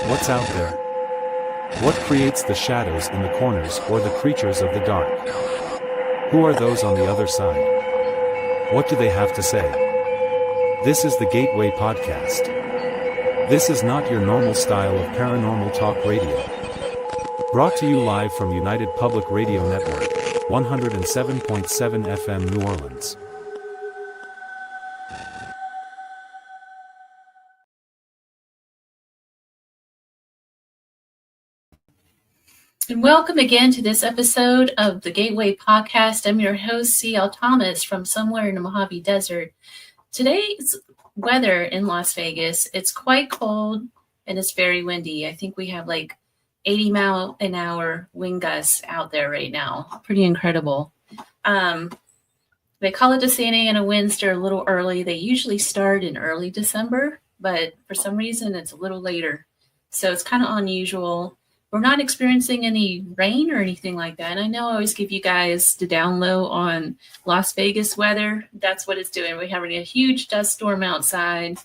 What's out there? What creates the shadows in the corners or the creatures of the dark? Who are those on the other side? What do they have to say? This is the Gateway Podcast. This is not your normal style of paranormal talk radio. Brought to you live from United Public Radio Network, 107.7 FM New Orleans. And welcome again to this episode of the Gateway Podcast. I'm your host, C.L. Thomas, from somewhere in the Mojave Desert. Today's weather in Las Vegas, it's quite cold and it's very windy. I think we have like 80-mile-an-hour wind gusts out there right now. Pretty incredible. They call it the Santa Ana winds. They're a little early. They usually start in early December, but for some reason it's a little later. So it's kind of unusual. We're not experiencing any rain or anything like that. And I know I always give you guys the down low on Las Vegas weather. That's what it's doing. We're having a huge dust storm outside.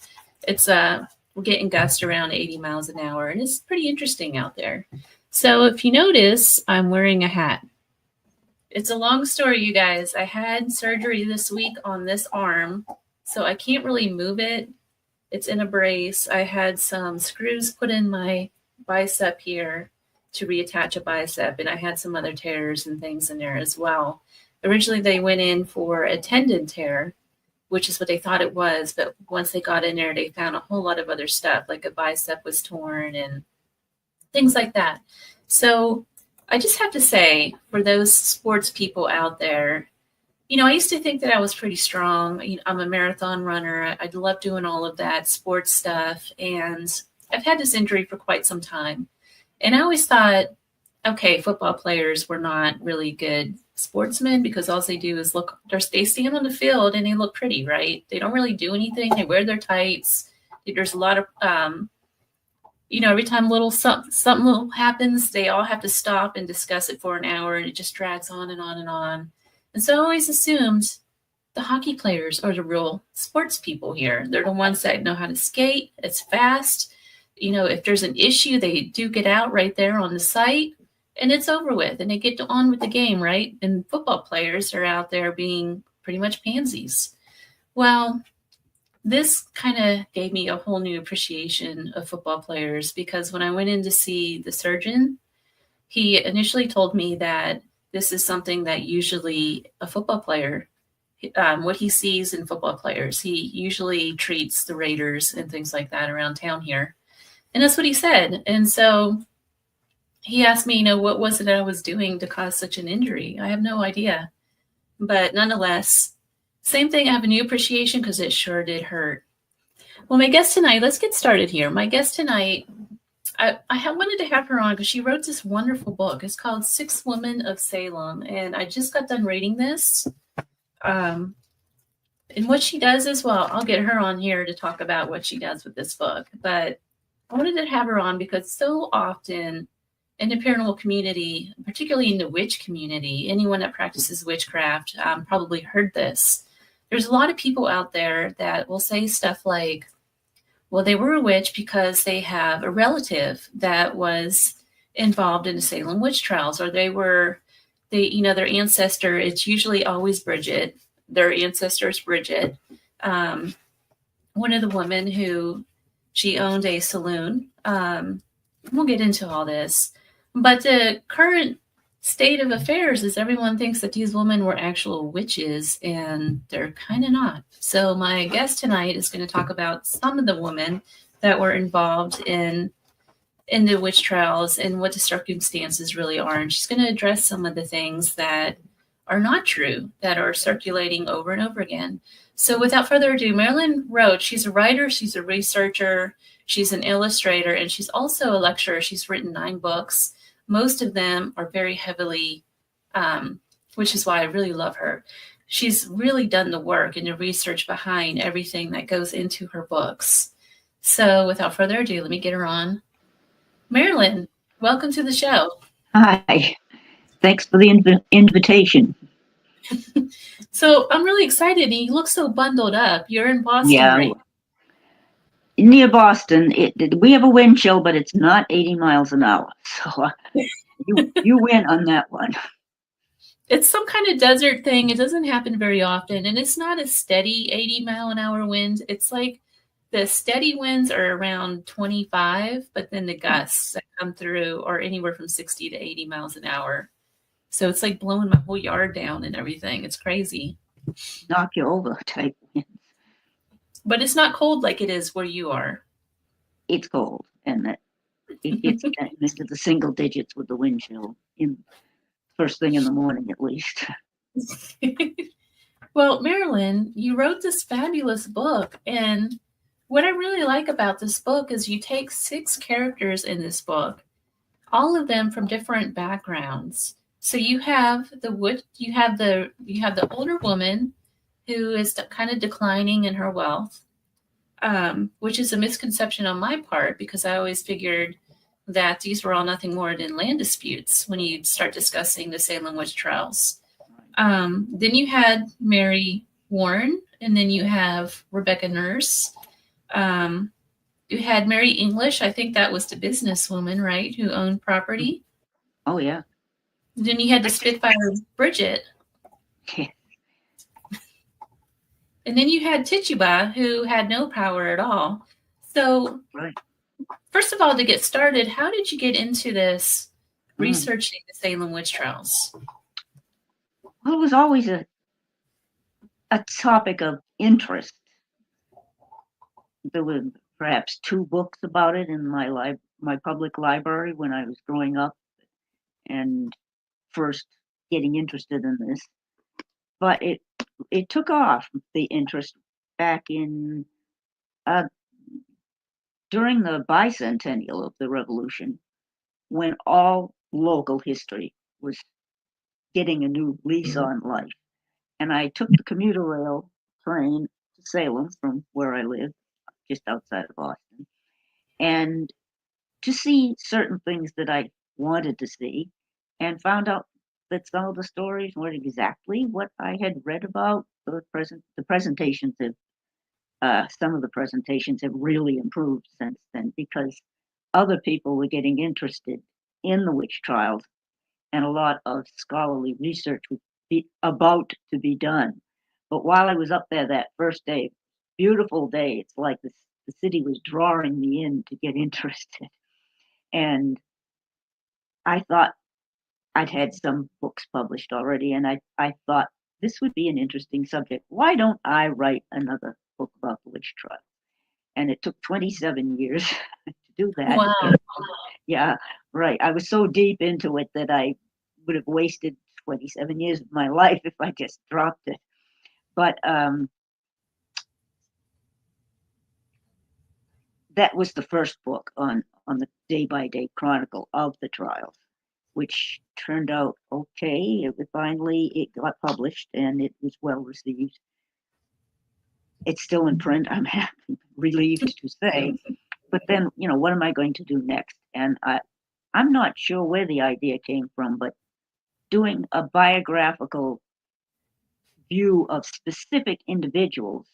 It's we're getting gusts around 80 miles an hour, and it's pretty interesting out there. So if you notice, I'm wearing a hat. It's a long story, you guys. I had surgery this week on this arm, so I can't really move it. It's in a brace. I had some screws put in my bicep here to reattach a bicep, and I had some other tears and things in there as well. Originally, they went in for a tendon tear, which is what they thought it was, but once they got in there, they found a whole lot of other stuff, like a bicep was torn and things like that. So I just have to say, for those sports people out there, you know, I used to think that I was pretty strong. I'm a marathon runner. I love doing all of that sports stuff, and I've had this injury for quite some time. And I always thought, okay, football players were not really good sportsmen because all they do is they stand on the field and they look pretty, right? They don't really do anything. They wear their tights. There's a lot of, every time something little happens, they all have to stop and discuss it for an hour, and it just drags on and on and on. And so I always assumed the hockey players are the real sports people here. They're the ones that know how to skate. It's fast. You know, if there's an issue, they do get out right there on the site and it's over with and they get on with the game, right? And football players are out there being pretty much pansies. Well, this kind of gave me a whole new appreciation of football players, because when I went in to see the surgeon, he initially told me that this is something that usually a football player, what he sees in football players, he usually treats the Raiders and things like that around town here. And that's what he said. And so he asked me, what was it that I was doing to cause such an injury? I have no idea. But nonetheless, same thing. I have a new appreciation because it sure did hurt. Well, my guest tonight, let's get started here. My guest tonight, I wanted to have her on because she wrote this wonderful book. It's called Six Women of Salem. And I just got done reading this. And what she does as well, I'll get her on here to talk about what she does with this book. But I wanted to have her on because so often in the paranormal community, particularly in the witch community, anyone that practices witchcraft probably heard this. There's a lot of people out there that will say stuff like, well, they were a witch because they have a relative that was involved in the Salem Witch Trials, or their ancestor, it's usually always Bridget. Their ancestor is Bridget, one of the women who, she owned a saloon. We'll get into all this. But the current state of affairs is everyone thinks that these women were actual witches, and they're kind of not. So my guest tonight is going to talk about some of the women that were involved in the witch trials and what the circumstances really are. And she's going to address some of the things that are not true, that are circulating over and over again. So without further ado, Marilynne Roach, she's a writer, she's a researcher, she's an illustrator, and she's also a lecturer. She's written 9 books. Most of them are very heavily, which is why I really love her. She's really done the work and the research behind everything that goes into her books. So without further ado, let me get her on. Marilynne, welcome to the show. Hi. Thanks for the invitation. So I'm really excited. You look so bundled up. You're in Boston, right? near Boston. We have a wind chill, but it's not 80 miles an hour. So you win on that one. It's some kind of desert thing. It doesn't happen very often, and it's not a steady 80-mile-an-hour wind. It's like the steady winds are around 25, but then the gusts that come through are anywhere from 60 to 80 miles an hour. So it's like blowing my whole yard down and everything. It's crazy. Knock you over type wind. But it's not cold like it is where you are. It's cold, and it gets into the single digits with the wind chill in first thing in the morning, at least. Well, Marilynne, you wrote this fabulous book, and what I really like about this book is you take 6 characters in this book, all of them from different backgrounds. So you have the older woman who is kind of declining in her wealth, which is a misconception on my part because I always figured that these were all nothing more than land disputes when you start discussing the Salem Witch Trials. Then you had Mary Warren, and then you have Rebecca Nurse. You had Mary English. I think that was the businesswoman, right, who owned property. Oh, yeah. Then you had the Spitfire Bridget. Yeah. And then you had Tituba, who had no power at all. So, right. First of all, to get started, how did you get into this, researching the Salem Witch Trials? Well, it was always a topic of interest. There were perhaps 2 books about it in my public library when I was growing up and first getting interested in this. But it took off, the interest, back in during the bicentennial of the Revolution, when all local history was getting a new lease on life. And I took the commuter rail train to Salem from where I live, just outside of Boston, and to see certain things that I wanted to see, and found out that some of the stories weren't exactly what I had read about. The presentations have, some of the presentations have really improved since then because other people were getting interested in the witch trials, and a lot of scholarly research was about to be done. But while I was up there that first day, beautiful day, it's like the city was drawing me in to get interested. And I thought I'd had some books published already, and I thought this would be an interesting subject. Why don't I write another book about the witch trial? And it took 27 years to do that. Wow. Yeah, right. I was so deep into it that I would have wasted 27 years of my life if I just dropped it. But that was the first book on the Day-by-Day Chronicle of the trials, which turned out okay. It got published and it was well received. It's still in print, I'm happy, relieved to say. But then, what am I going to do next? And I'm not sure where the idea came from, but doing a biographical view of specific individuals,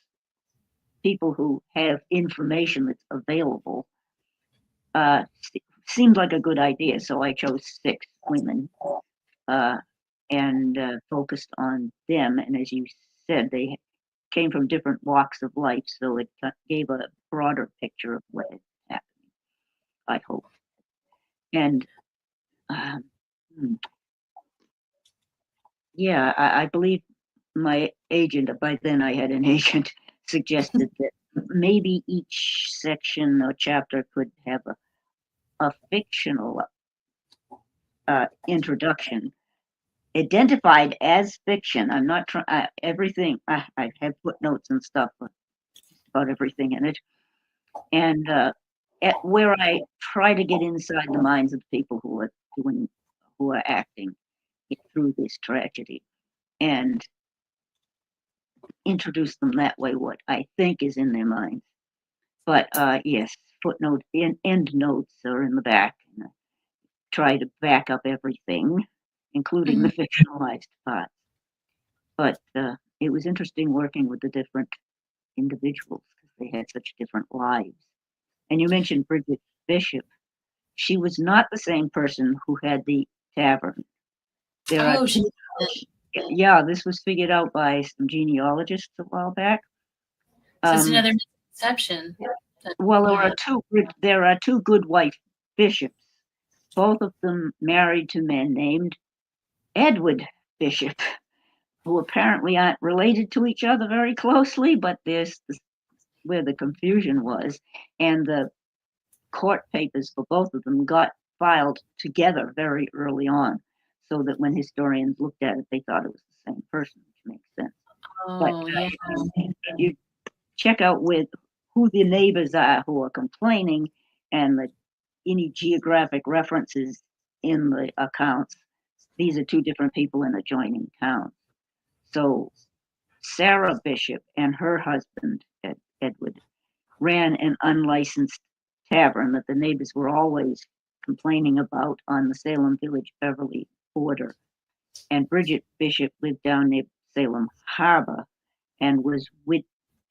people who have information that's available, seemed like a good idea. So I chose 6 women and focused on them. And as you said, they came from different walks of life, so it gave a broader picture of what had happened, I hope. And yeah, I believe my agent, by then I had an agent, suggested that maybe each section or chapter could have a fictional introduction, identified as fiction. I'm not trying everything. I have footnotes and stuff about everything in it, and where I try to get inside the minds of the people who are acting through this tragedy, and introduce them that way, what I think is in their minds. But yes, footnote and end notes are in the back. And I try to back up everything, including the fictionalized parts. But it was interesting working with the different individuals because they had such different lives. And you mentioned Bridget Bishop. She was not the same person who had the tavern. There are She yeah, this was figured out by some genealogists a while back. so it's another misconception. Well, there are two good wife bishops, both of them married to men named Edward Bishop, who apparently aren't related to each other very closely, but there's where the confusion was. And the court papers for both of them got filed together very early on, so that when historians looked at it, they thought it was the same person, which makes sense. Oh, But yeah. you check out with who the neighbors are who are complaining and any geographic references in the accounts. These are two different people in adjoining towns. So Sarah Bishop and her husband, Edward, ran an unlicensed tavern that the neighbors were always complaining about on the Salem Village Beverly border. And Bridget Bishop lived down near Salem Harbor and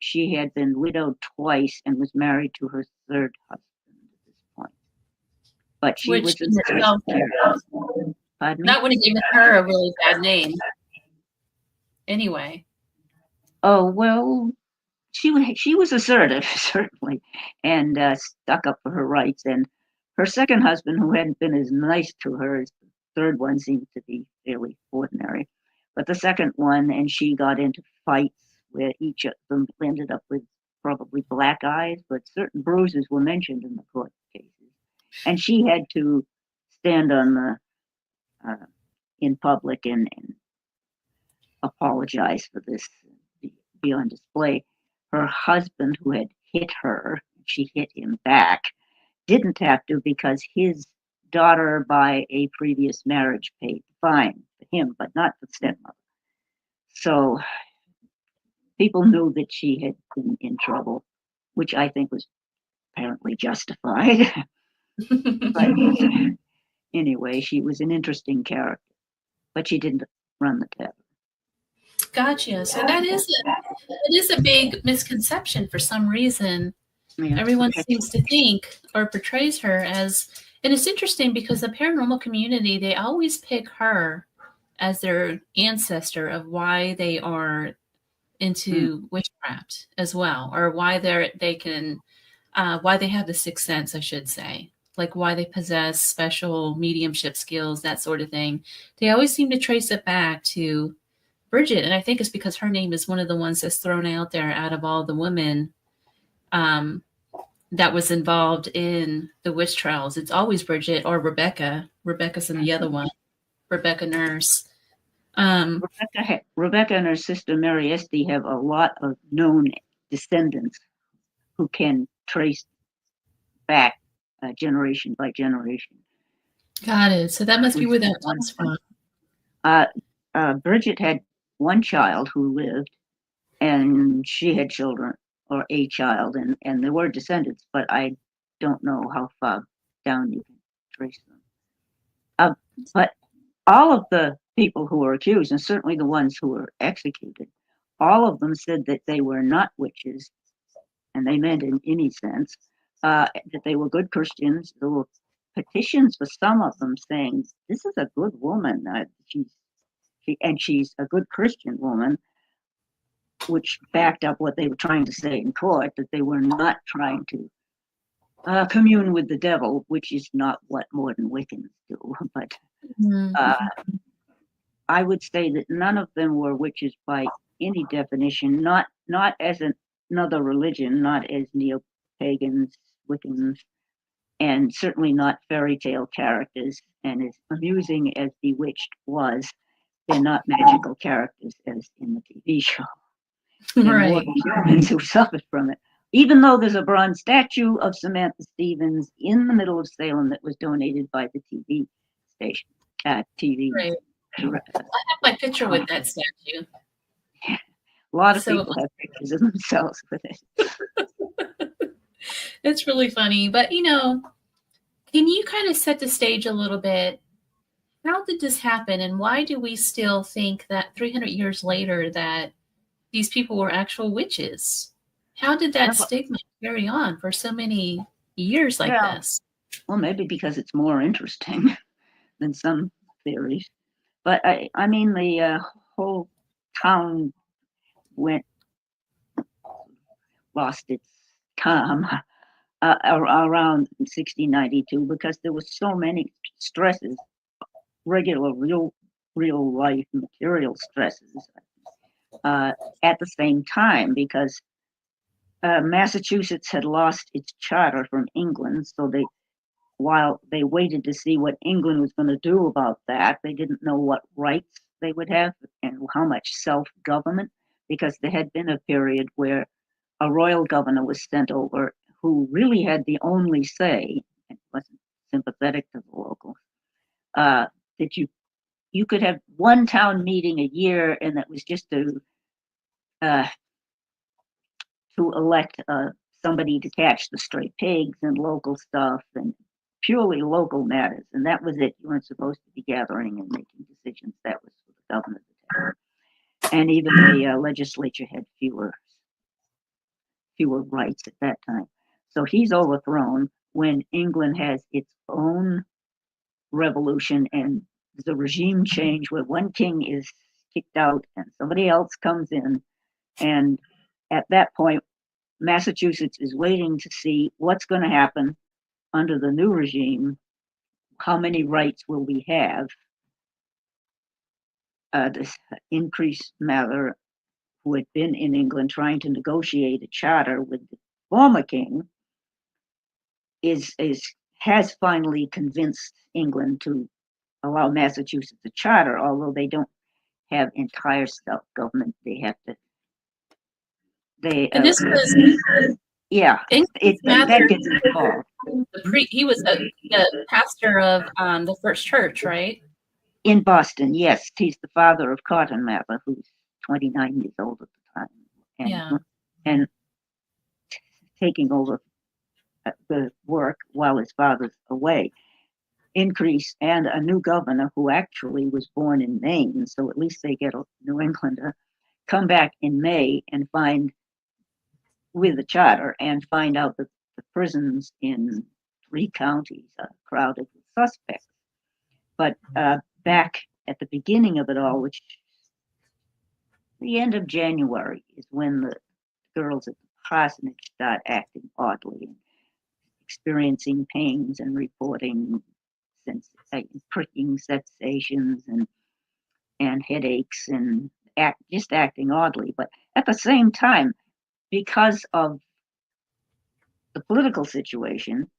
she had been widowed twice and was married to her third husband at this point. But she was not would have given her a really bad name. Anyway. Oh, well, she was assertive, certainly, and stuck up for her rights. And her second husband, who hadn't been as nice to her as the third one, seemed to be fairly ordinary. But the second one, and she got into fights where each of them ended up with probably black eyes, but certain bruises were mentioned in the court cases. And she had to stand on the in public and apologize for this, be on display. Her husband, who had hit her, she hit him back, didn't have to because his daughter by a previous marriage paid the fine for him, but not the stepmother. So people knew that she had been in trouble, which I think was apparently justified. But anyway, she was an interesting character, but she didn't run the tavern. Gotcha. So that is a big misconception for some reason. Yeah. Everyone seems to think or portrays her as, and it's interesting because the paranormal community, they always pick her as their ancestor of why they are into witchcraft as well, or why they have the sixth sense, I should say, like why they possess special mediumship skills, that sort of thing. They always seem to trace it back to Bridget, and I think it's because her name is one of the ones that's thrown out there out of all the women that was involved in the witch trials. It's always Bridget or Rebecca. Rebecca's in the other one, Rebecca Nurse. Rebecca and her sister Mary Esty have a lot of known descendants who can trace back generation by generation. Got it. So that must be where that comes from. Bridget had one child who lived, and she had children, or a child, and there were descendants, but I don't know how far down you can trace them. But all of the people who were accused, and certainly the ones who were executed, all of them said that they were not witches, and they meant in any sense, that they were good Christians. There were petitions for some of them saying, this is a good woman, she's a good Christian woman, which backed up what they were trying to say in court, that they were not trying to commune with the devil, which is not what modern Wiccans do. But I would say that none of them were witches by any definition, not as another religion, not as neo-pagans, Wiccans, and certainly not fairy tale characters. And as amusing as Bewitched was, they're not magical characters as in the TV show. Right. Humans who suffered from it. Even though there's a bronze statue of Samantha Stevens in the middle of Salem that was donated by the TV station. TV. Right. I have my picture with that statue. A lot of people have pictures of themselves with it. It's really funny. But, can you kind of set the stage a little bit? How did this happen, and why do we still think that 300 years later that these people were actual witches? How did that stigma carry on for so many years like Yeah. this. Well, maybe because it's more interesting than some theories. But I mean, the whole town lost its calm around 1692 because there was so many stresses, regular, real life material stresses at the same time, because Massachusetts had lost its charter from England, so while they waited to see what England was going to do about that, they didn't know what rights they would have and how much self-government, because there had been a period where a royal governor was sent over who really had the only say, and wasn't sympathetic to the locals, that you could have one town meeting a year, and that was just to elect somebody to catch the stray pigs and local stuff and purely local matters. And that was it. You weren't supposed to be gathering and making decisions. That was for the governor to take. And even the legislature had fewer rights at that time. So he's overthrown when England has its own revolution and there's a regime change where one king is kicked out and somebody else comes in. And at that point, Massachusetts is waiting to see what's going to happen under the new regime. How many rights will we have? This increased Mather, who had been in England trying to negotiate a charter with the former king, has finally convinced England to allow Massachusetts a charter, although they don't have entire self-government. They have to. And this was yeah, that gets involved. He was the pastor of the First Church, right? In Boston, yes. He's the father of Cotton Mather, who's 29 years old at the time, and taking over the work while his father's away. Increase and a new governor who actually was born in Maine, so at least they get a New Englander, come back in May and find, with the charter, and find out that the prisons in 3 counties are crowded with suspects. But back at the beginning of it all, which the end of January, is when the girls at the parsonage start acting oddly, and experiencing pains and reporting pricking sensations and headaches and just acting oddly. But at the same time, because of the political situation,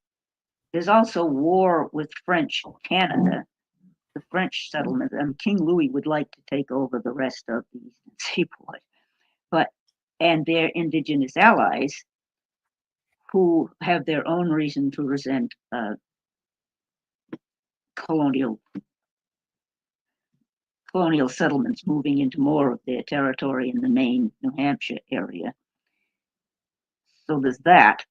there's also war with French Canada, the French settlement. King Louis would like to take over the rest of the Eastern Seaboard, and their indigenous allies, who have their own reason to resent colonial settlements moving into more of their territory in the Maine, New Hampshire area. So there's that.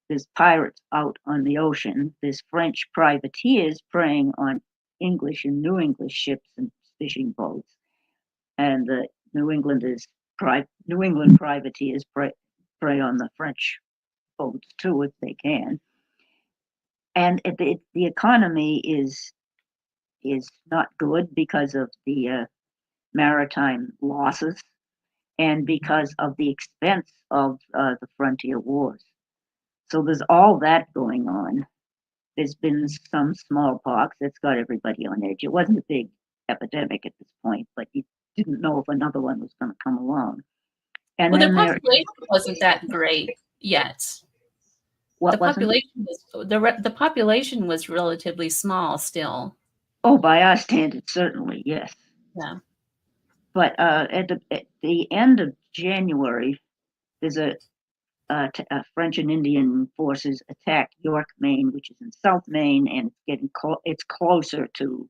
There's pirates out on the ocean. There's French privateers preying on English and New English ships and fishing boats. And the New England privateers prey on the French boats too, if they can. And the economy is not good because of the maritime losses and because of the expense of the frontier wars. So there's all that going on. There's been some smallpox that's got everybody on edge. It wasn't a big epidemic at this point, but you didn't know if another one was going to come along. And well, then the population wasn't that great yet. The population was relatively small still. Oh, by our standards, certainly, yes. Yeah. But at the end of January, there's a French and Indian forces attack York, Maine, which is in South Maine, and it's closer to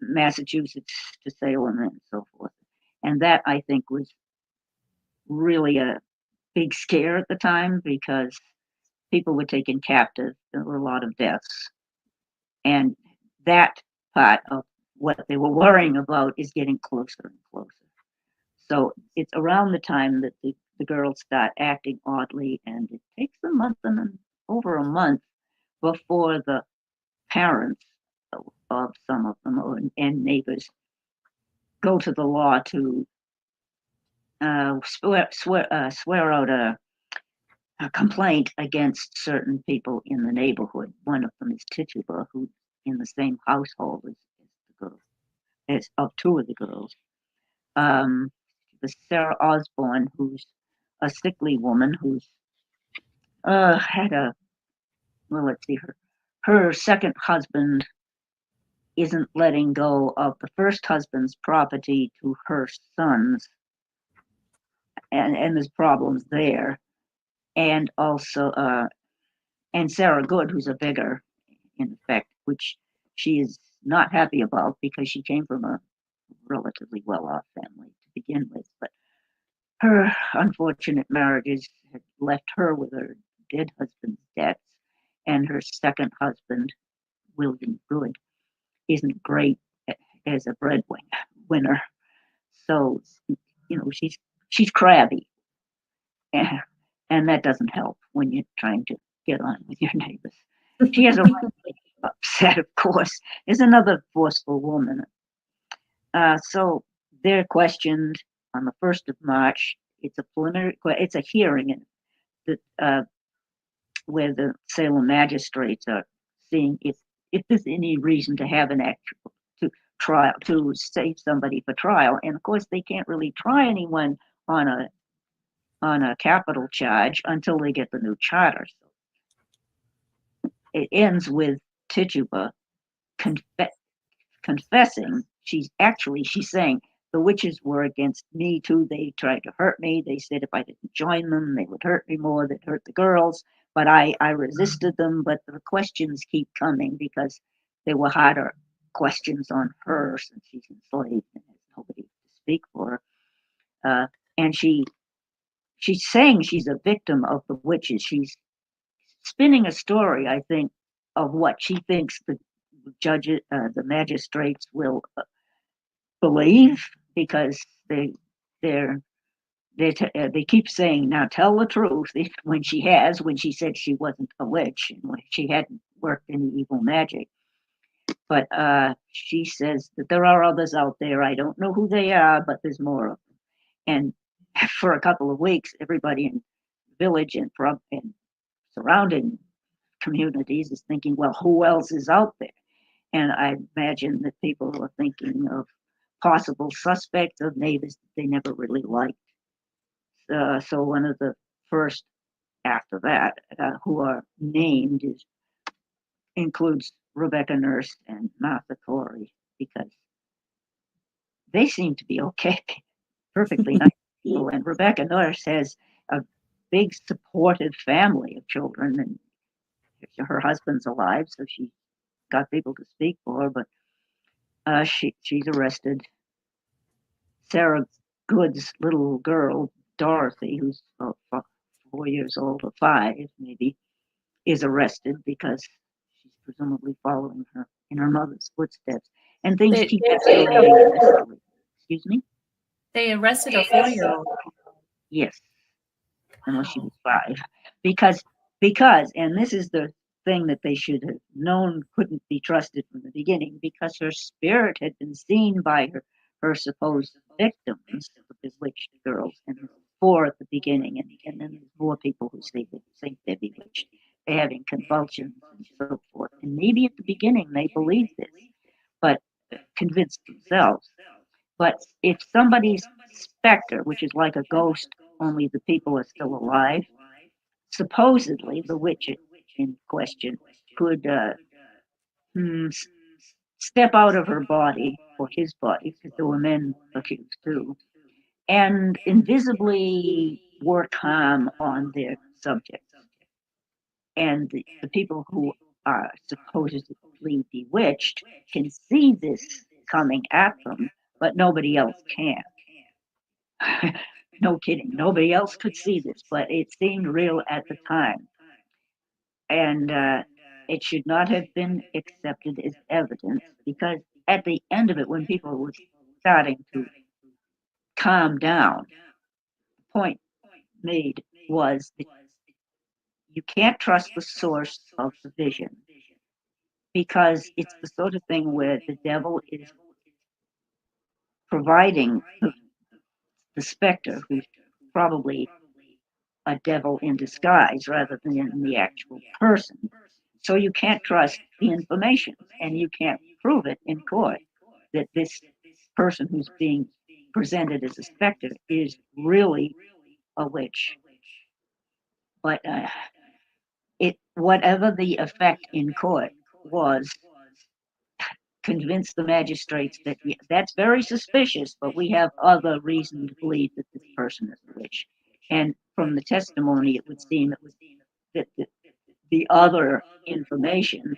Massachusetts, to Salem, and so forth. And that, I think, was really a big scare at the time because people were taken captive. There were a lot of deaths, and that part of what they were worrying about is getting closer and closer. So it's around the time that the girls start acting oddly, and it takes over a month before the parents of some of them and neighbors go to the law to swear out a complaint against certain people in the neighborhood. One of them is Tituba, who's in the same household as the girl, as of two of the girls. The Sarah Osborne, who's a sickly woman who's had a, well, let's see, her second husband isn't letting go of the first husband's property to her sons, and there's problems there. And also, and Sarah Good, who's a beggar, in effect, which she is not happy about because she came from a relatively well-off family to begin with. But her unfortunate marriages had left her with her dead husband's debts, and her second husband, William Good, isn't great as a breadwinner. So, she's crabby, and that doesn't help when you're trying to get on with your neighbors. She has a right to be upset, of course. Is another forceful woman. So they're questioned on the 1st of March. It's a hearing where the Salem magistrates are seeing if there's any reason to have an actual trial, to save somebody for trial. And of course, they can't really try anyone on a capital charge until they get the new charter. So it ends with Tituba confessing. She's saying, the witches were against me too. They tried to hurt me. They said if I didn't join them, they would hurt me more. They'd hurt the girls. But I resisted them. But the questions keep coming because they were harder questions on her since she's enslaved and has nobody to speak for her. And she's saying she's a victim of the witches. She's spinning a story, I think, of what she thinks the judges, the magistrates will believe, because they keep saying, now tell the truth, when she said she wasn't a witch and when she hadn't worked any evil magic. But she says that there are others out there. I don't know who they are, but there's more of them. And for a couple of weeks, everybody in the village and surrounding communities is thinking, well, who else is out there? And I imagine that people are thinking of possible suspects, of neighbors that they never really liked. So one of the first after that who are named includes Rebecca Nurse and Martha Corey, because they seem to be okay, perfectly nice people. And Rebecca Nurse has a big supportive family of children, and her husband's alive, so she got people to speak for her. But she's arrested. Sarah Good's little girl, Dorothy, who's 4 years old, or 5 maybe, is arrested because she's presumably following in her mother's footsteps. And things keep escalating. Excuse me? They arrested a 4-year-old. Yes, unless she was 5. Because, and this is the thing that they should have known couldn't be trusted from the beginning, because her spirit had been seen by her supposed victims, the bewitched girls, and 4 at the beginning, and then there's more people who say they're bewitched. They're having convulsions and so forth. And maybe at the beginning they believed this, but convinced themselves. But if somebody's specter, which is like a ghost, only the people are still alive, supposedly the witch in question could step out of her body, or his body, because there were men accused too, and invisibly work harm on their subjects. And the people who are supposedly bewitched can see this coming at them, but nobody else can. No kidding. Nobody else could see this, but it seemed real at the time. And it should not have been accepted as evidence, because at the end of it, when people were starting to calm down, the point made was that you can't trust the source of the vision, because it's the sort of thing where the devil is providing the specter, who's probably a devil in disguise rather than the actual person. So you can't trust the information, and you can't prove it in court that this person who's being presented as a specter is really a witch. But whatever the effect in court was, convinced the magistrates that that's very suspicious, but we have other reason to believe that this person is a witch. And from the testimony, it would seem that the other information,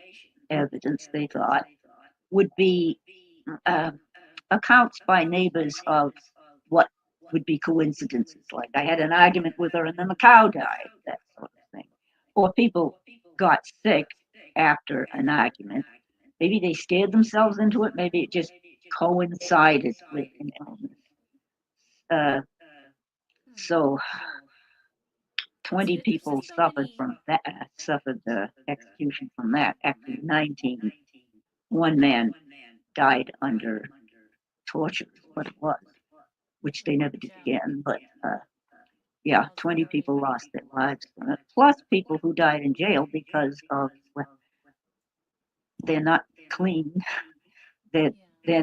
evidence, they thought, would be accounts by neighbors of what would be coincidences. Like, I had an argument with her and then the cow died, that sort of thing. Or people got sick after an argument. Maybe they scared themselves into it. Maybe it just coincided with an illness. So 20 people suffered from that, suffered the execution from that. Actually, 19. One man died under torture, is what it was, which they never did again. But yeah, 20 people lost their lives from it, plus people who died in jail because of, well, they're not clean, they're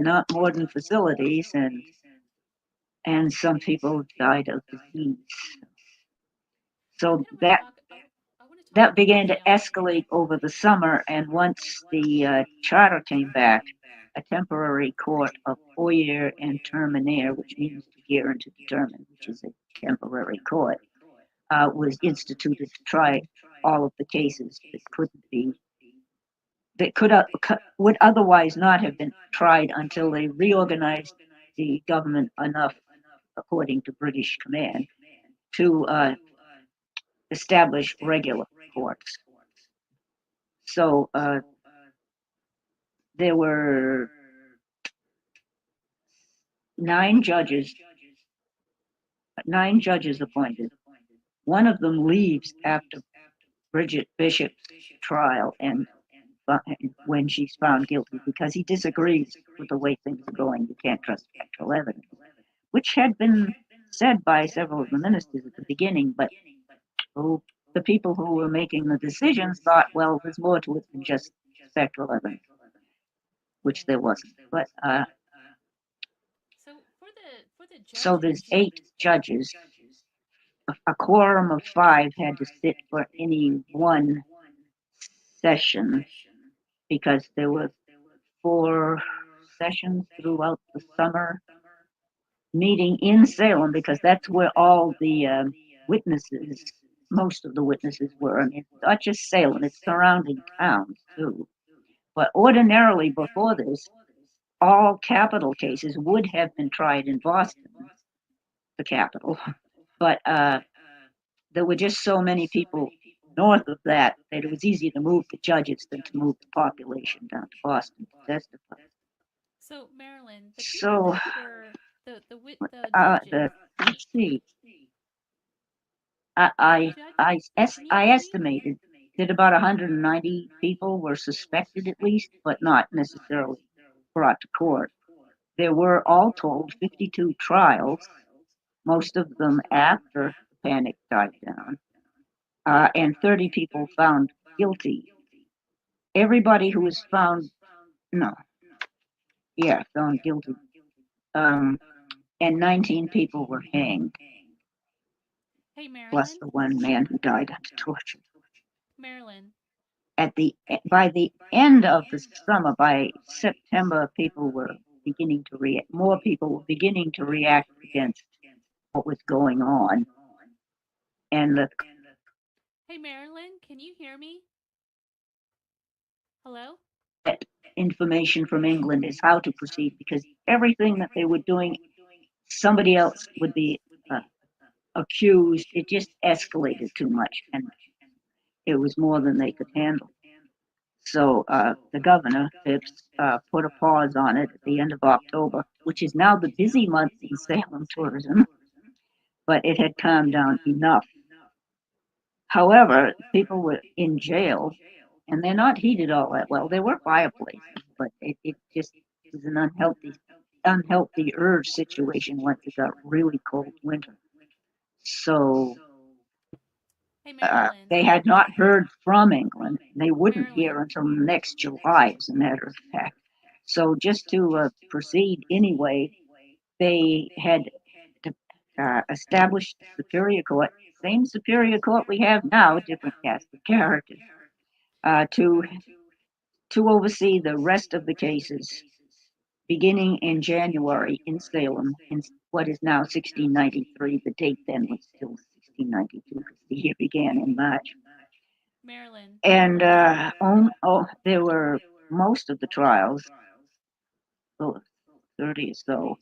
not modern facilities, and some people died of disease. So that began to escalate over the summer, and once the charter came back, a temporary court of foyer and terminer, which means to hear and to determine, which is a temporary court, was instituted to try all of the cases that would otherwise not have been tried until they reorganized the government enough, according to British command, to establish regular courts. So there were 9 judges appointed. One of them leaves after Bridget Bishop's trial, and when she's found guilty, because he disagrees with the way things are going. You can't trust factual evidence, which had been said by several of the ministers at the beginning, but the people who were making the decisions thought, well, there's more to it than just factual evidence, which there wasn't. But so there's 8 judges. A quorum of 5 had to sit for any one session, because there were 4 sessions throughout the summer, meeting in Salem, because that's where all the witnesses, most of the witnesses were. I mean, it's not just Salem, it's surrounding towns too. But ordinarily before this, all capital cases would have been tried in Boston, the capital. But there were just so many people north of that it was easier to move the judges than to move the population down to Boston to testify. So, Marilynne, let's see. I estimated that about 190 people were suspected at least, but not necessarily brought to court. There were all told 52 trials, most of them after the panic died down, and 30 people found guilty. Everybody who was found guilty. And 19 people were hanged. Hey, Marilynne. Plus the one man who died under torture. Marilynne. By the end of the summer, by September, people were beginning to react. More people were beginning to react against what was going on. And hey, Marilynne, can you hear me? Hello? Information from England is how to proceed, because everything that they were doing, somebody else would be accused. It just escalated too much, and it was more than they could handle. So the governor, Phipps, put a pause on it at the end of October, which is now the busy month in Salem tourism, but it had calmed down enough. However, people were in jail, and they're not heated all that well. There were fireplaces, but it just was an unhealthy urge situation once it got really cold winter. So Hey, Marilynne. they had not heard from England. They wouldn't hear until next July, as a matter of fact. So just to proceed anyway, they had to establish the Superior Court, same Superior Court we have now, different cast of characters, to oversee the rest of the cases, beginning in January in Salem, in what is now 1693. The date then was still 1692 because the year began in March. Marilynne. And there were most of the trials, 30 or so,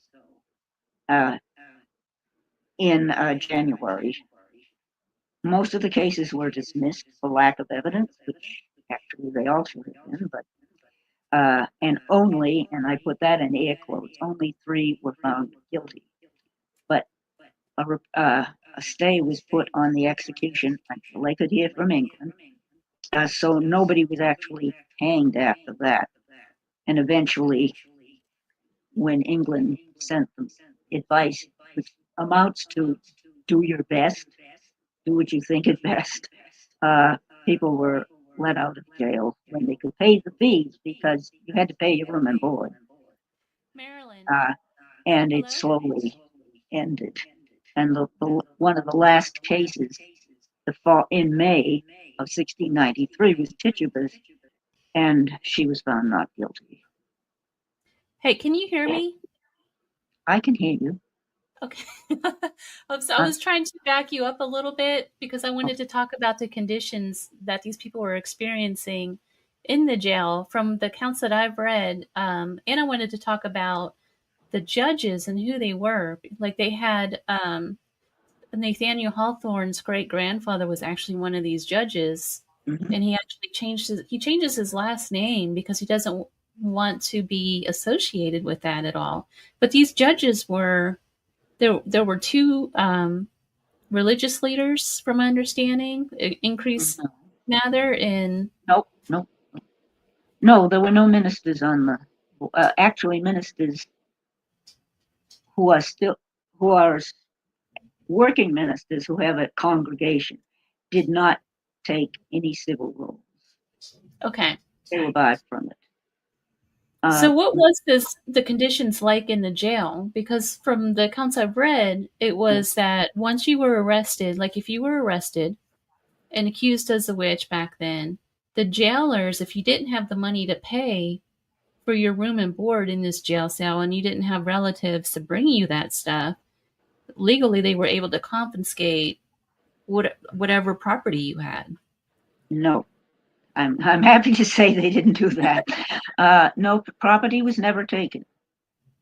in January. Most of the cases were dismissed for lack of evidence, which actually they all should have been, but and only, and I put that in air quotes, only 3 were found guilty. But a stay was put on the execution until they could hear from England. So nobody was actually hanged after that. And eventually, when England sent them advice, which amounts to do your best, do what you think is best, people were let out of jail when they could pay the fees, because you had to pay your room and board. Marilynne. And it slowly ended. And one of the last cases, in May of 1693, was Tituba's, and she was found not guilty. Hey, can you hear me? I can hear you. Okay. I was trying to back you up a little bit because I wanted to talk about the conditions that these people were experiencing in the jail from the accounts that I've read. And I wanted to talk about the judges and who they were. Like they had Nathaniel Hawthorne's great grandfather was actually one of these judges, and he actually changes his last name because he doesn't want to be associated with that at all. But these judges were there were 2 religious leaders, from my understanding, Increase Mather and Nope. No, there were no ministers on the. Actually, ministers who are working ministers who have a congregation did not take any civil roles. okay. They were barred from it. So what was the conditions like in the jail? Because from the accounts I've read, it was that once you were arrested, like if you were arrested and accused as a witch back then, the jailers, if you didn't have the money to pay for your room and board in this jail cell and you didn't have relatives to bring you that stuff, legally they were able to confiscate whatever property you had. No, I'm happy to say they didn't do that. No, property was never taken,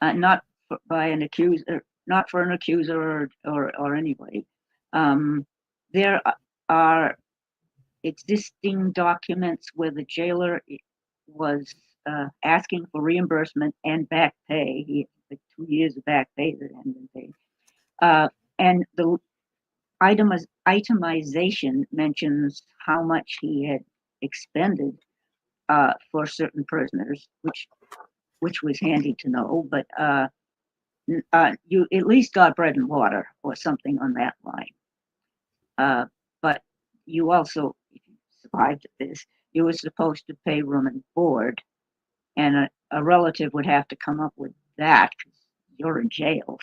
not by an accuser, not for an accuser or anybody. There are existing documents where the jailer was asking for reimbursement and back pay. He had 2 years of back pay that hadn't been paid. And the itemization mentions how much he had expended for certain prisoners, which was handy to know. But you at least got bread and water or something on that line. But you also, if you survived this, you were supposed to pay room and board, and a relative would have to come up with that because you're in jail. What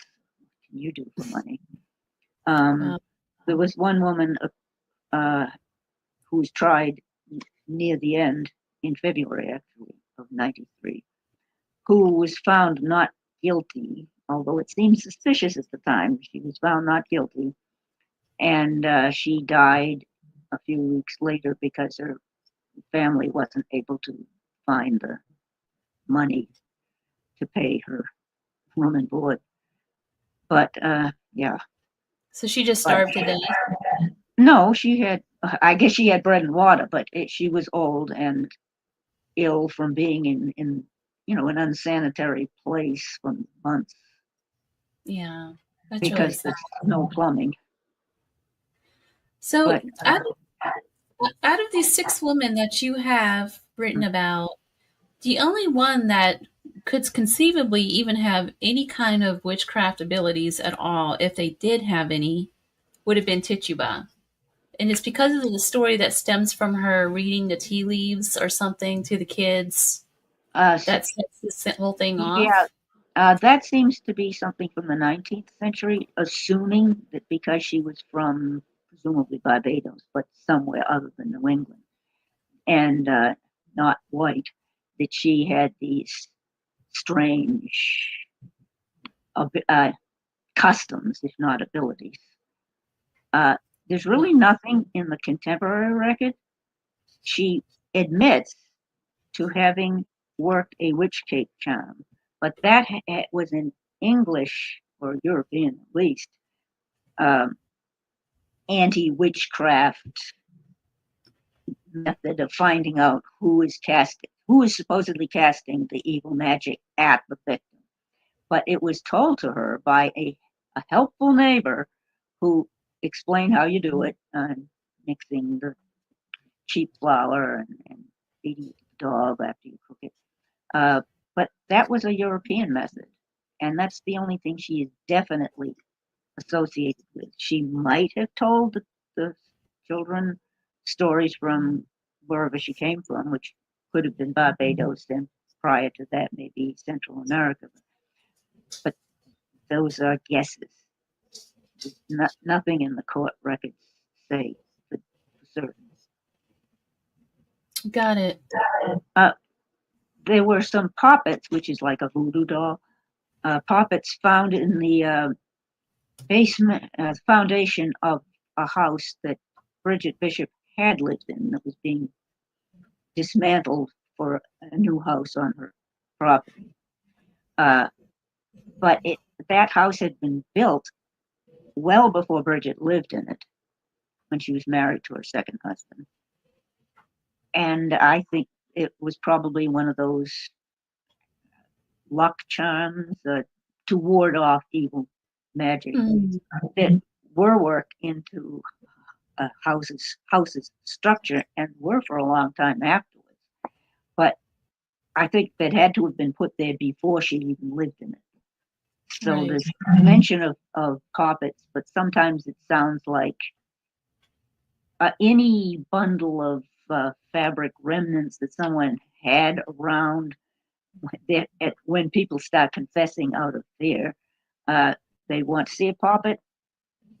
can you do for money? There was one woman who was tried near the end in February, actually, of 93, who was found not guilty, although it seemed suspicious at the time. She was found not guilty, and she died a few weeks later because her family wasn't able to find the money to pay her room and board. But yeah. So she just starved to death? No, I guess she had bread and water, but she was old and ill from being in an unsanitary place for months. Yeah, that's because really sad. there's no plumbing. So But, Out of these 6 women that you have written about, the only one that could conceivably even have any kind of witchcraft abilities at all, if they did have any, would have been Tituba. And it's because of the story that stems from her reading the tea leaves or something to the kids that sets this whole thing Yeah, off. that seems to be something from the 19th century, assuming that because she was from presumably Barbados, but somewhere other than New England, and not white, that she had these strange customs, if not abilities. There's really nothing in the contemporary record. She admits to having worked a witch cake charm, but that was in English or European at least anti-witchcraft method of finding out who is supposedly casting the evil magic at the victim. But it was told to her by a helpful neighbor who explained how you do it, mixing the cheap flour and feeding it to the dog after you cook it. But that was a European method, and that's the only thing she is definitely associated with. She might have told the children stories from wherever she came from, which could have been Barbados, and prior to that, maybe Central America. But those are guesses. Nothing in the court records say for certain. Got it. There were some poppets, which is like a voodoo doll, poppets found in the basement foundation of a house that Bridget Bishop had lived in that was being dismantled for a new house on her property. But that house had been built well before Bridget lived in it, when she was married to her second husband. And I think it was probably one of those luck charms to ward off evil magic that were worked into houses structure and were for a long time afterwards. But I think that had to have been put there before she even lived in it. So Right. there's mention of poppets, but sometimes it sounds like any bundle of fabric remnants that someone had around when people start confessing out of fear. They want to see a poppet.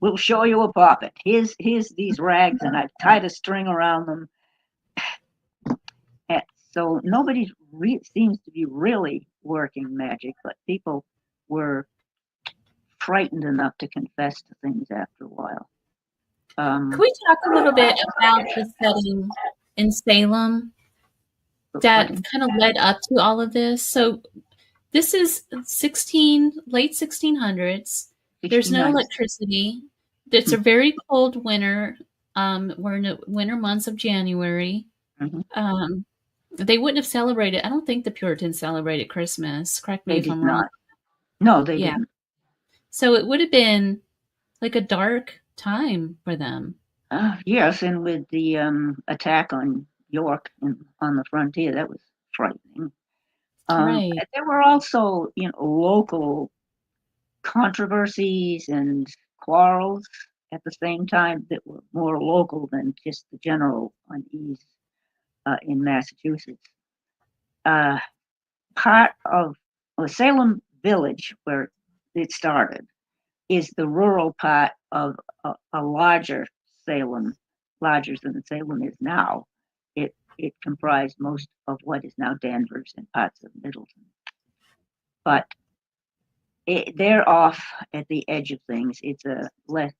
We'll show you a poppet. Here's these rags, and I've tied a string around them. So nobody seems to be really working magic, but people were frightened enough to confess to things after a while. Can we talk a little bit about the setting in Salem that kind of led up to all of this? So this is late 1600s. There's no electricity. It's a very cold winter. We're in the winter months of January. They wouldn't have celebrated. I don't think the Puritans celebrated Christmas. Correct me if I'm wrong. No, they didn't. So it would have been like a dark time for them. Yes, and with the attack on York on the frontier, that was frightening. Right. There were also, local controversies and quarrels at the same time that were more local than just the general unease in Massachusetts. Part of Salem Village, where it started, is the rural part of a larger Salem, larger than Salem is now. It comprised most of what is now Danvers and parts of Middleton. But they're off at the edge of things. It's a less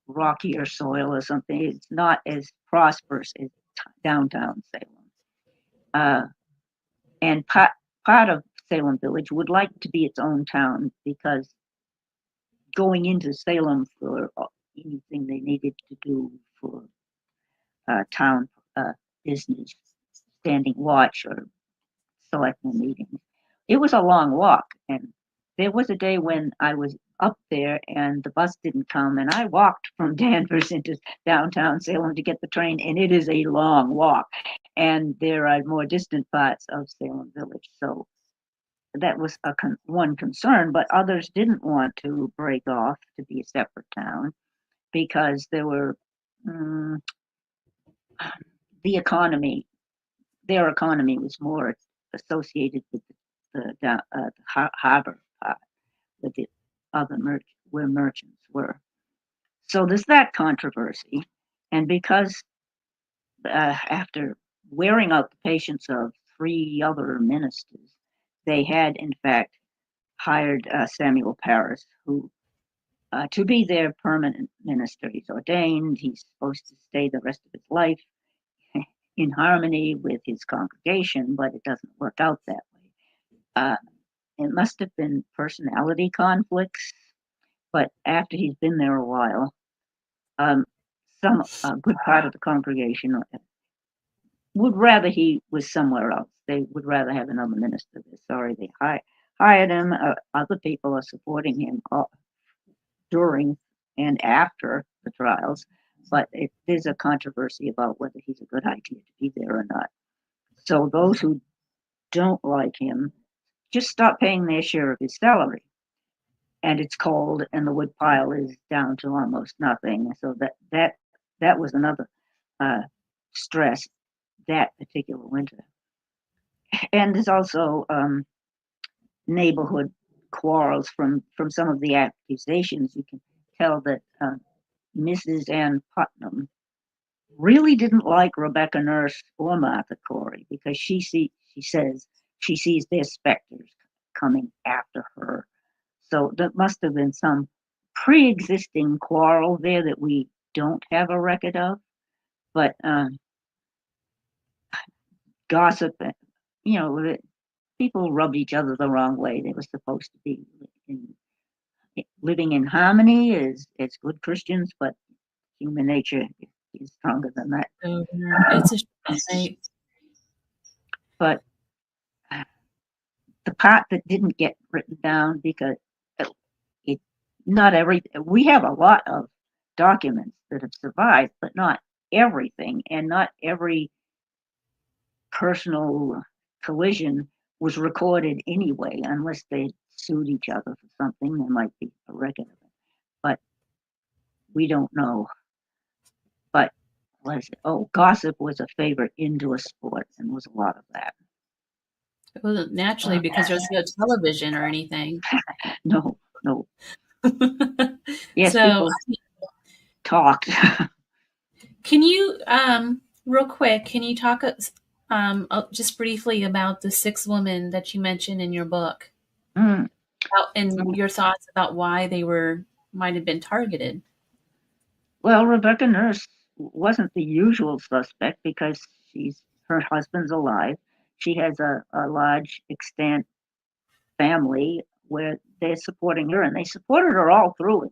rockier soil or something. It's not as prosperous as downtown Salem. And part of Salem Village would like to be its own town, because going into Salem for anything they needed to do for town business, standing watch or selectmen meetings, it was a long walk. And there was a day when I was up there, and the bus didn't come, and I walked from Danvers into downtown Salem to get the train, and it is a long walk, and there are more distant parts of Salem Village, so that was one concern, but others didn't want to break off to be a separate town because there were the economy. Their economy was more associated with the harbor part, with the other where merchants were. So there's that controversy, and because after wearing out the patience of 3 other ministers, they had in fact hired Samuel Parris, who to be their permanent minister. He's ordained. He's supposed to stay the rest of his life in harmony with his congregation, but it doesn't work out that way. It must have been personality conflicts, but after he's been there a while, some good part of the congregation would rather he was somewhere else. They would rather have another minister. They're sorry they hired him. Other people are supporting him during and after the trials, but there's a controversy about whether he's a good idea to be there or not. So those who don't like him just stop paying their share of his salary. And it's cold, and the wood pile is down to almost nothing. So that was another stress that particular winter. And there's also neighborhood quarrels from some of the accusations. You can tell that Mrs. Ann Putnam really didn't like Rebecca Nurse or Martha Corey because she says she sees their specters coming after her. So there must have been some pre-existing quarrel there that we don't have a record of. But gossip, people rubbed each other the wrong way. They were supposed to be living in harmony as good Christians, but human nature is stronger than that. Oh, yeah. It's a shame. But the part that didn't get written down because we have a lot of documents that have survived, but not everything, and not every personal collision was recorded anyway, unless they sued each other for something. There might be a record of it, but we don't know. But gossip was a favorite indoor sport, and was a lot of that. It wasn't naturally because there's no television or anything. No. Yes, so people talked. Can you, real quick, can you talk just briefly about the 6 women that you mentioned in your book, and your thoughts about why they might have been targeted? Well, Rebecca Nurse wasn't the usual suspect because her husband's alive. She has a large extant family where they're supporting her, and they supported her all through it.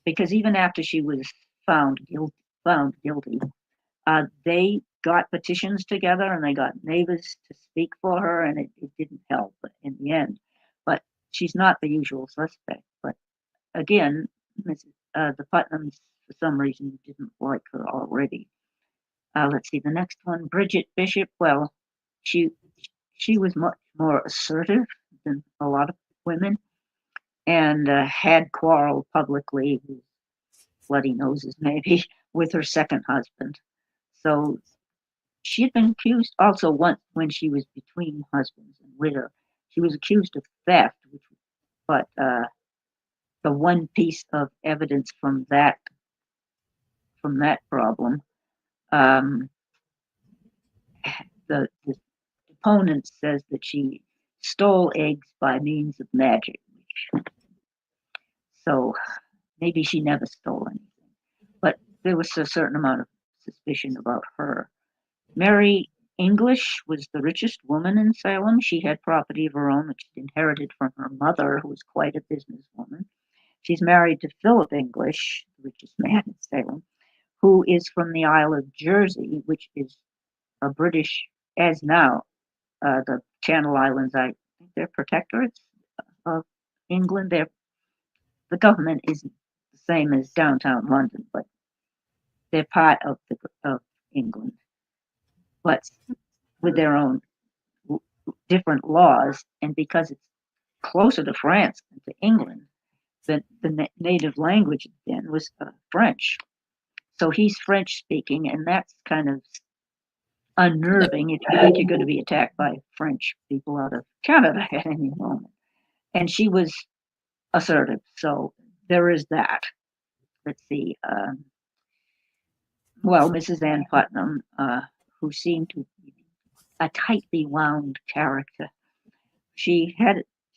Because even after she was found guilty, they got petitions together and they got neighbors to speak for her, and it didn't help in the end. But she's not the usual suspect. But again, the Putnams, for some reason, didn't like her already. Let's see, the next one, Bridget Bishop. Well, she was much more assertive than a lot of women, and had quarreled publicly with bloody noses, maybe, with her second husband. So she had been accused also once when she was between husbands and widow. She was accused of theft, but the one piece of evidence from that problem, the opponent says that she stole eggs by means of magic. So maybe she never stole anything, but there was a certain amount of suspicion about her. Mary English was the richest woman in Salem. She had property of her own that she inherited from her mother, who was quite a businesswoman. She's married to Philip English, the richest man in Salem, who is from the Isle of Jersey, which is a British, as now, the Channel Islands, I think they're protectorates of England. the government isn't the same as downtown London, but they're part of England, but with their own different laws. And because it's closer to France than to England, the native language then was French. So he's French speaking, and that's kind of unnerving if you think you're going to be attacked by French people out of Canada at any moment. And she was assertive, so there is that. Let's see. Well, Mrs. Ann Putnam, who seemed to be a tightly wound character. She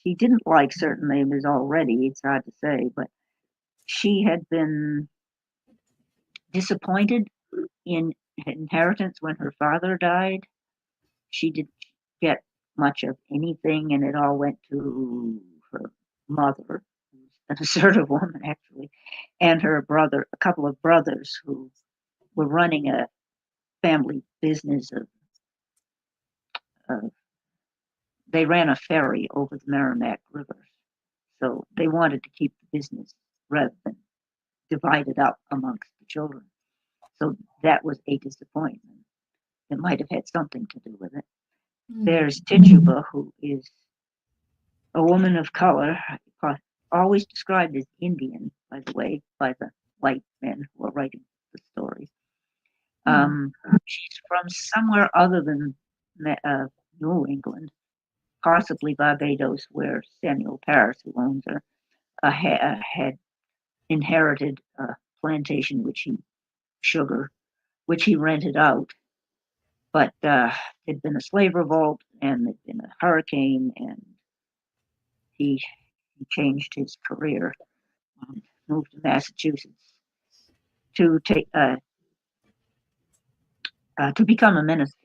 didn't like certain neighbors already, it's hard to say, but she had been disappointed in inheritance when her father died. She didn't get much of anything, and it all went to her mother, who's an assertive woman actually, and her brother, a couple of brothers who were running a family business of they ran a ferry over the Merrimack River. So they wanted to keep the business rather than divide it up amongst the children. So that was a disappointment. It might have had something to do with it. There's Tituba, who is a woman of color, always described as Indian, by the way, by the white men who are writing the stories. She's from somewhere other than New England, possibly Barbados, where Samuel Parris, who owns her, had inherited a plantation, sugar, which he rented out. But there'd been a slave revolt, and there'd been a hurricane, and he changed his career, moved to Massachusetts to become a minister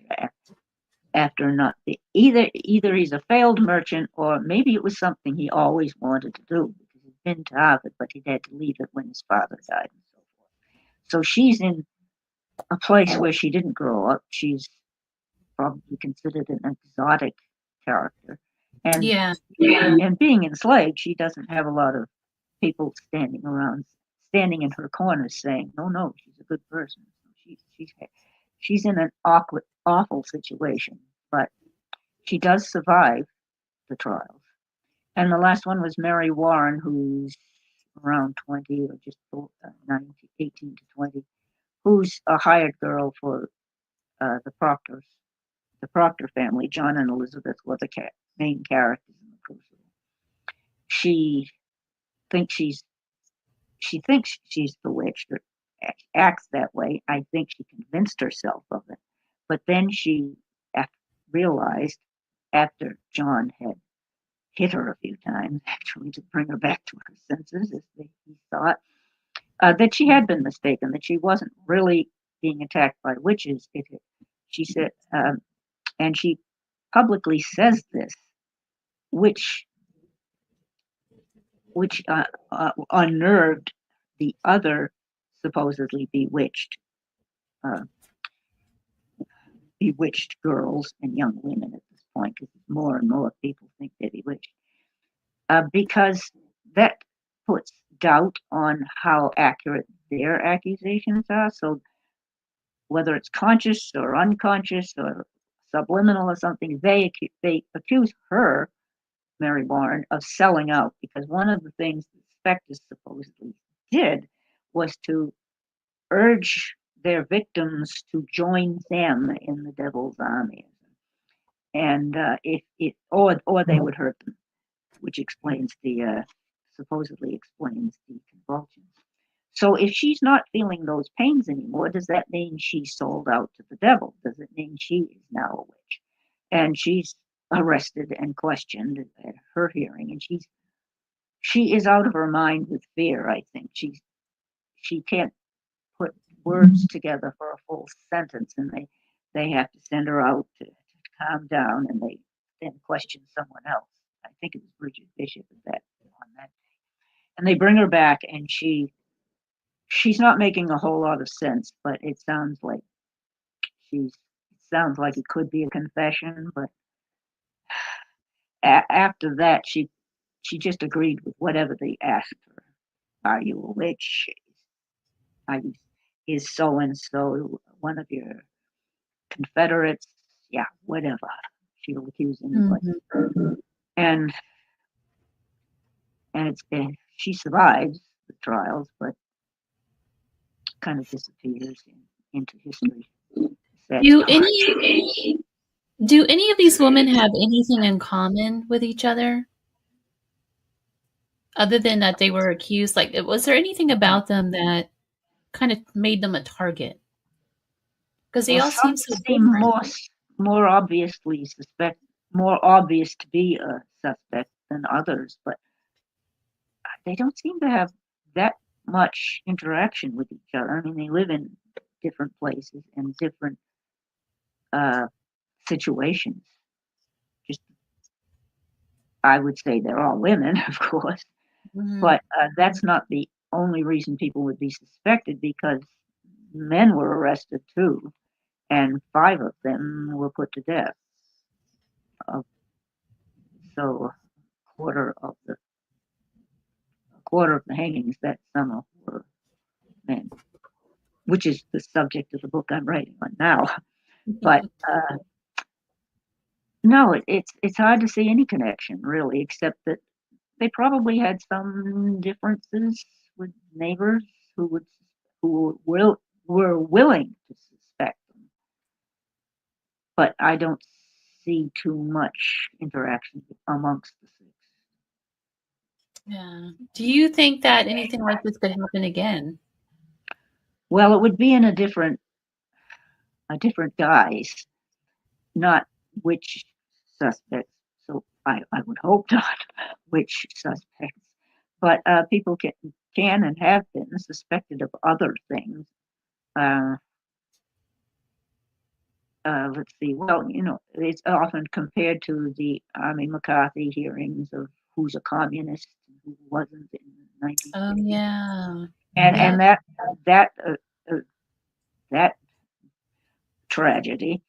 after not either he's a failed merchant, or maybe it was something he always wanted to do, because he'd been to Harvard, but he'd had to leave it when his father died and so forth. So she's in a place where she didn't grow up. She's probably considered an exotic character, and and being enslaved, she doesn't have a lot of people standing in her corner saying, no, she's a good person. She's in an awful situation, but she does survive the trials. And the last one was Mary Warren, who's around 20 or just 18 to 20, who's a hired girl for the Proctor family. John and Elizabeth were the main characters in the crucible. She thinks she's bewitched, or acts that way. I think she convinced herself of it. But then she realized, after John had hit her a few times, actually, to bring her back to her senses, as he thought, that she had been mistaken, that she wasn't really being attacked by witches. She said, and she publicly says this, which unnerved the other supposedly bewitched girls and young women at this point, because more and more people think they're bewitched, because that puts doubt on how accurate their accusations are. So whether it's conscious or unconscious or subliminal or something, they accuse her, Mary Warren, of selling out, because one of the things the specters supposedly did was to urge their victims to join them in the devil's army, and or they would hurt them, which supposedly explains the convulsions. So if she's not feeling those pains anymore, does that mean she's sold out to the devil? Does it mean she is now a witch? And she's arrested and questioned at her hearing, and she is out of her mind with fear. I think she can't put words together for a full sentence, and they have to send her out to calm down, and they then question someone else. I think it was Bridget Bishop on that day. And they bring her back, and she's not making a whole lot of sense, but it sounds like it could be a confession. But after that, she just agreed with whatever they asked her. Are you a witch? Is so and so one of your Confederates? Yeah, whatever. She'll accuse anybody. Mhm. And she survives the trials, but kind of disappears into history. Sad Do story. any of these women have anything in common with each other? Other than that they were accused, like, was there anything about them that kind of made them a target? Because they Well, all some seem so seem different. more obviously more obvious to be a suspect than others, but they don't seem to have that much interaction with each other. I mean, they live in different places and different uh, situations. Just, I would say they're all women, of course, Mhm. but that's not the only reason people would be suspected, because men were arrested too, and 5 of them were put to death. Uh, so a quarter of the hangings that summer were men, which is the subject of the book I'm writing on now. But no, it's hard to see any connection really, except that they probably had some differences with neighbors who would were willing to suspect them. But I don't see too much interaction amongst the 6. Yeah. Do you think that anything like this could happen again? Well, it would be in a different guise, not witch suspects. So I would hope not witch suspects, but people can and have been suspected of other things. Uh, let's see. Well, it's often compared to the Army McCarthy hearings of who's a communist and who wasn't in the Oh 1960s, yeah. and Yep. that that tragedy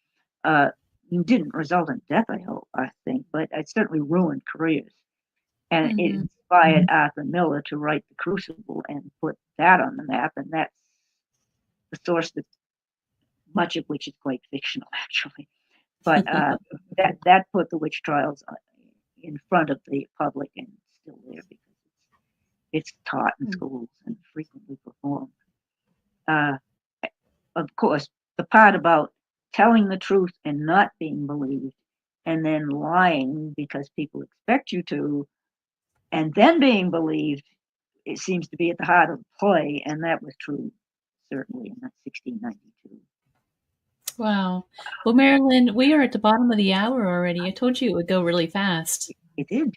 didn't result in death, I think, but it certainly ruined careers. And it Mhm. inspired Arthur Miller to write The Crucible and put that on the map. And that's the source that much of which is quite fictional, actually. But that put the witch trials in front of the public, and it's still there because it's taught in schools and frequently performed. Uh, of course, the part about telling the truth and not being believed, and then lying because people expect you to, and then being believed, it seems to be at the heart of the play, and that was true certainly in 1692. Wow. Well, Marilynne, we are at the bottom of the hour already. I told you it would go really fast. It did.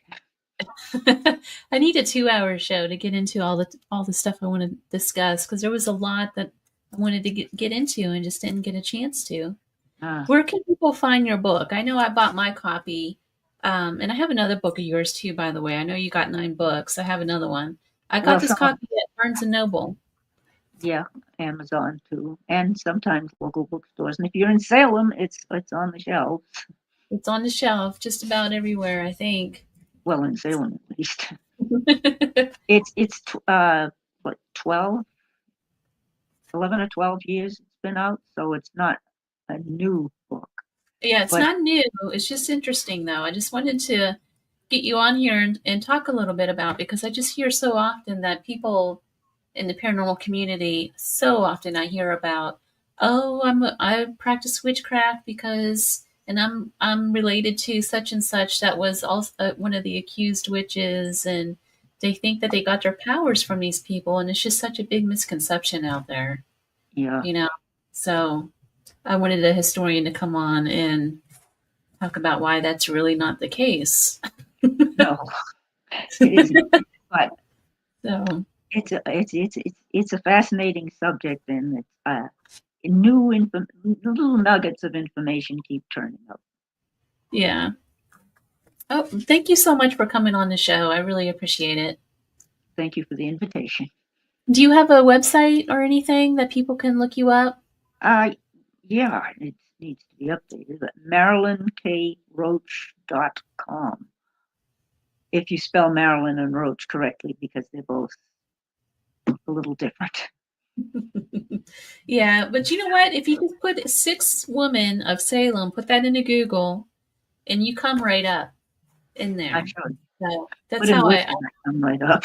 I need a 2-hour show to get into all the stuff I want to discuss, because there was a lot that I wanted to get into and just didn't get a chance to. Uh, Where can people find your book? I know I bought my copy, and I have another book of yours too, by the way. I know you got 9 books. I have another one. I got well, this some of copy at Barnes and Noble. yeah, Amazon too, and sometimes local bookstores. And if you're in Salem, it's on the shelves. It's on the shelf just about everywhere, I think. Well, in Salem at least. It's what 11 or 12 years it's been out, so it's not a new book. Yeah, it's But not new. It's just interesting, though. I just wanted to get you on here and talk a little bit about, because I just hear so often that people in the paranormal community, so often I hear about, oh, I practice witchcraft because, and I'm related to such and such that was also one of the accused witches, and they think that they got their powers from these people, and it's just such a big misconception out there, yeah, you know. So I wanted a historian to come on and talk about why that's really not the case. no, it isn't. But So it's a fascinating subject, and it's little nuggets of information keep turning up. yeah. Oh, thank you so much for coming on the show. I really appreciate it. Thank you for the invitation. Do you have a website or anything that people can look you up? Yeah, it needs to be updated. But MarilynneKRoach.com. If you spell Marilyn and Roach correctly, because they're both a little different. Yeah, but you know what? If you just put Six Women of Salem, put that into Google, and you come right up in there. I should. So that's Put in how Witch, and I come right up.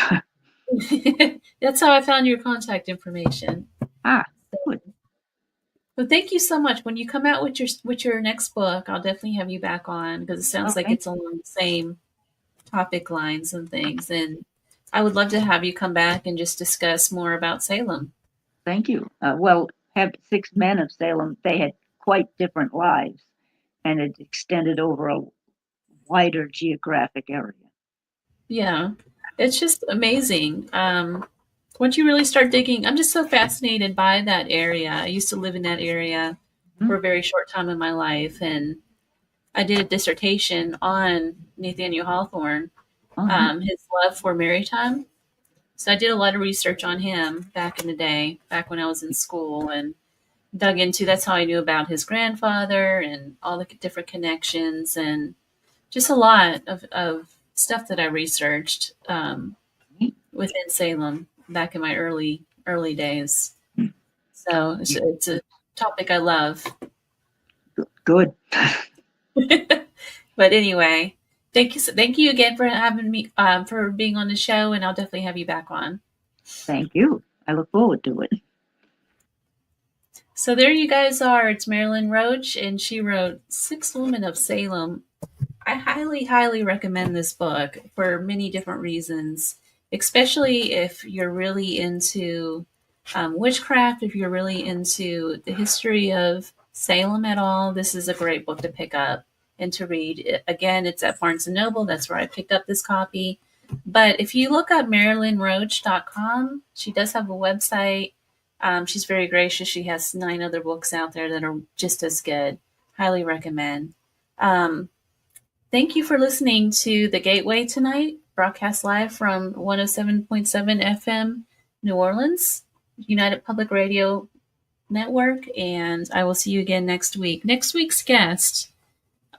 that's how I found your contact information. Good. Well, thank you so much. When you come out with your next book, I'll definitely have you back on because it sounds like Okay. it's along the same topic lines and things. And I would love to have you come back and just discuss more about Salem. Thank you. Well, have Six Men of Salem, they had quite different lives, and it extended over a wider geographic area. Yeah, it's just amazing. Once you really start digging, I'm just so fascinated by that area. I used to live in that area for a very short time in my life, and I did a dissertation on Nathaniel Hawthorne, his love for maritime. So I did a lot of research on him back in the day, back when I was in school, and dug into. That's how I knew about his grandfather and all the different connections, and just a lot of stuff that I researched within Salem back in my early days. So it's a topic I love. Good. But anyway, thank you again for having me for being on the show, and I'll definitely have you back on. Thank you. I look forward to it. So there you guys are. It's Marilynne Roach, and she wrote Six Women of Salem. I highly, highly recommend this book for many different reasons, especially if you're really into witchcraft, if you're really into the history of Salem at all. This is a great book to pick up and to read. Again, it's at Barnes & Noble. That's where I picked up this copy. But if you look up MarilynneRoach.com, she does have a website. She's very gracious. She has 9 other books out there that are just as good. Highly recommend. Thank you for listening to The Gateway tonight, broadcast live from 107.7 FM New Orleans, United Public Radio Network, and I will see you again next week. Next week's guest,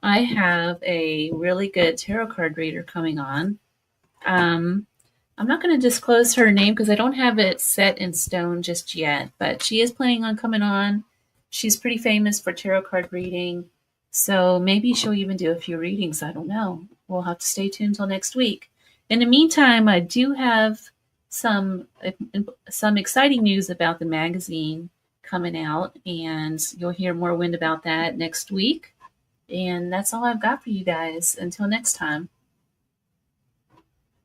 I have a really good tarot card reader coming on. I'm not going to disclose her name because I don't have it set in stone just yet, but she is planning on coming on. She's pretty famous for tarot card reading. So maybe she'll even do a few readings. I don't know. We'll have to stay tuned until next week. In the meantime, I do have some exciting news about the magazine coming out, and you'll hear more wind about that next week. And that's all I've got for you guys. Until next time.